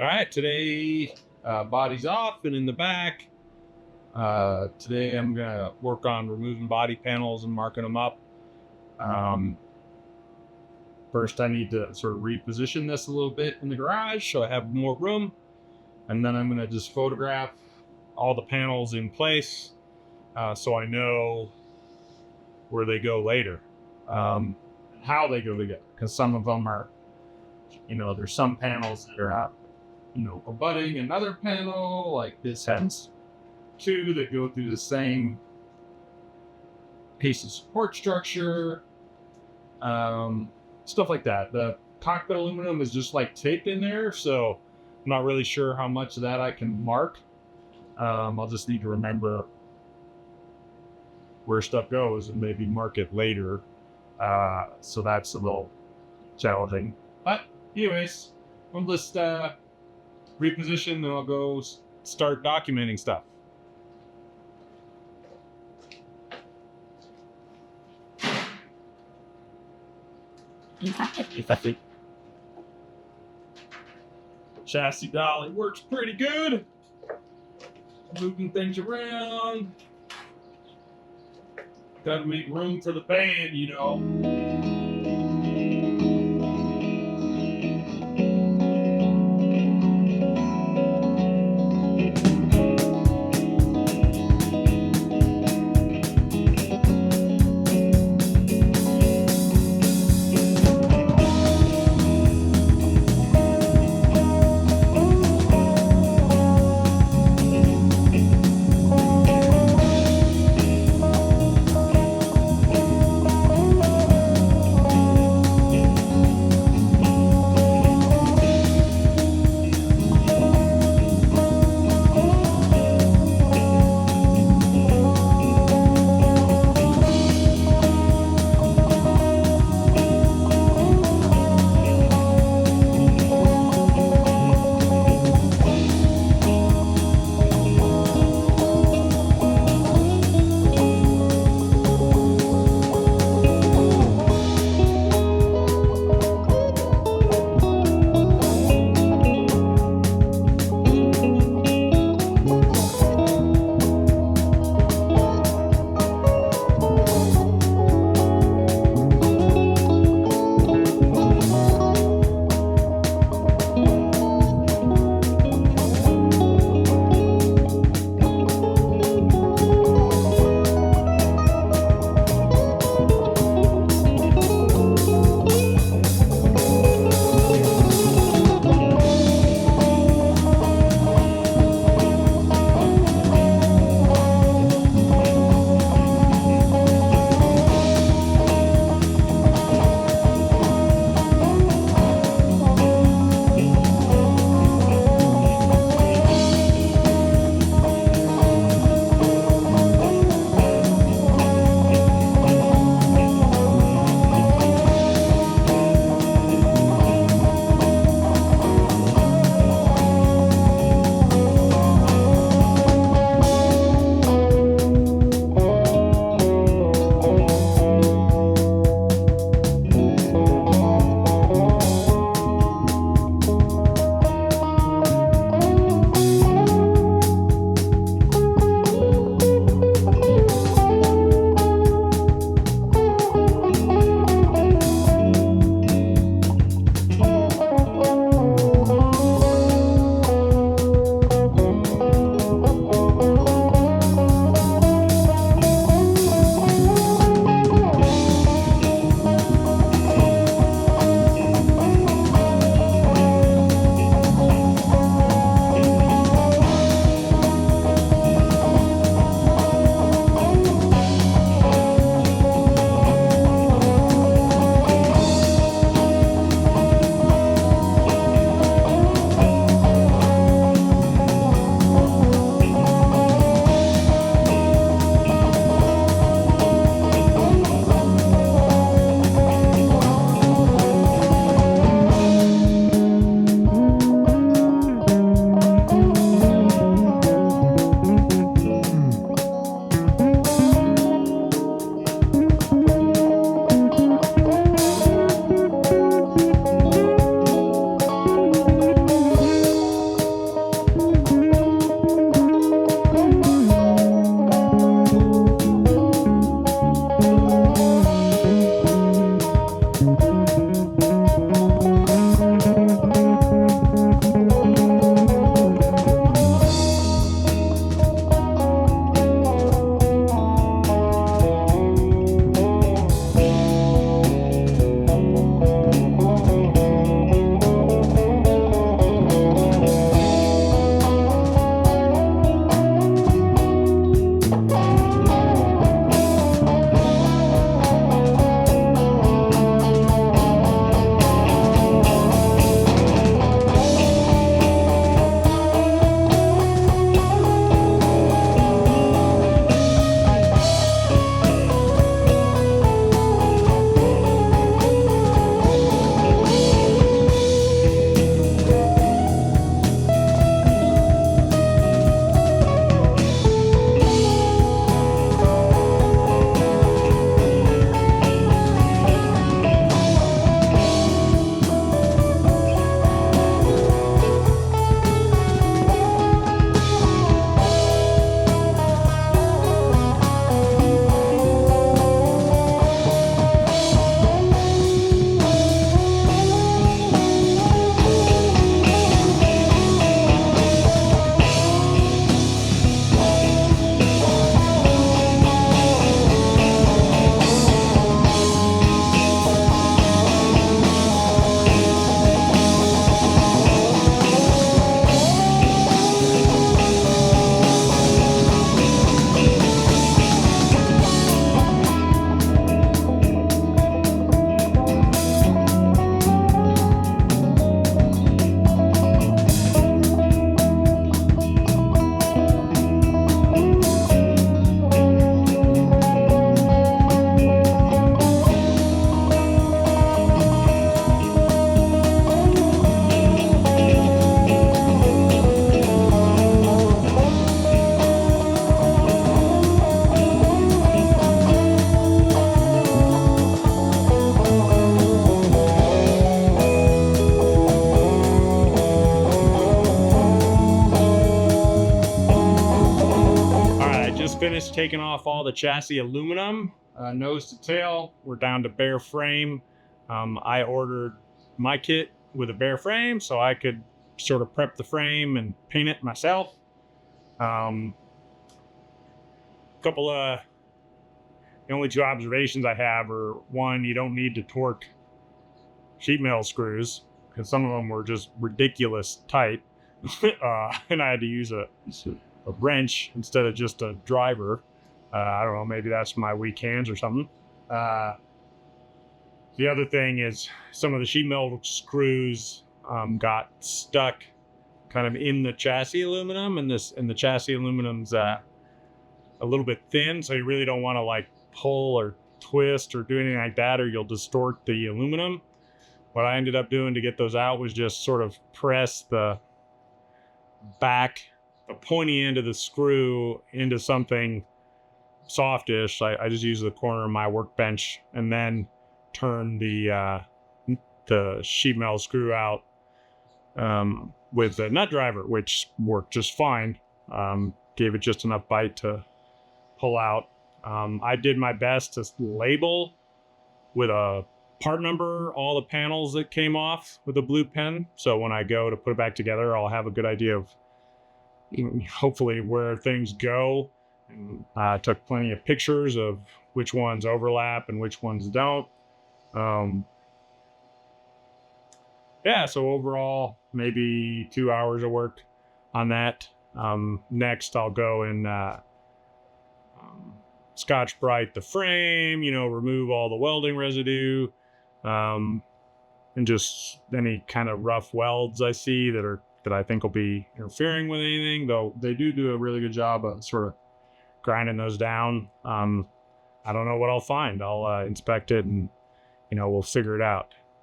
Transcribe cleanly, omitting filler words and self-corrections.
All right, today body's off and in the back. Today I'm gonna work on removing body panels and marking them up. First I need to sort of reposition this a little bit in the garage so I have more room. And then I'm gonna just photograph all the panels in place so I know where they go later, how they go together. Because some of them are, there's some panels that are abutting another panel, like this has two that go through the same piece of support structure, stuff like that. The cockpit aluminum is just like taped in there, so I'm not really sure how much of that I can mark. I'll just need to remember where stuff goes and maybe mark it later. So that's a little challenging. But anyways, I'll just reposition and I'll go start documenting stuff. Chassis dolly works pretty good. Moving things around. Gotta make room for the band, finished taking off all the chassis aluminum, nose to tail. We're down to bare frame. I ordered my kit with a bare frame so I could sort of prep the frame and paint it myself. Couple of the only two observations I have are, one, you don't need to torque sheet metal screws because some of them were just ridiculous tight. And I had to use a wrench instead of just a driver. I don't know, maybe that's my weak hands or something. The other thing is some of the sheet metal screws got stuck kind of in the chassis aluminum, and the chassis aluminum's a little bit thin, so you really don't want to like pull or twist or do anything like that, or you'll distort the aluminum. What I ended up doing to get those out was just sort of press the pointy end of the screw into something softish. I just use the corner of my workbench and then turn the sheet metal screw out with the nut driver, which worked just fine. Gave it just enough bite to pull out. I did my best to label with a part number all the panels that came off with a blue pen, so when I go to put it back together, I'll have a good idea of hopefully where things go. And I took plenty of pictures of which ones overlap and which ones don't. Yeah, so overall, maybe 2 hours of work on that. Next, I'll go and Scotch Brite the frame, remove all the welding residue, and just any kind of rough welds I see that I think will be interfering with anything, though they do a really good job of sort of grinding those down. I don't know what I'll find. I'll inspect it and, we'll figure it out.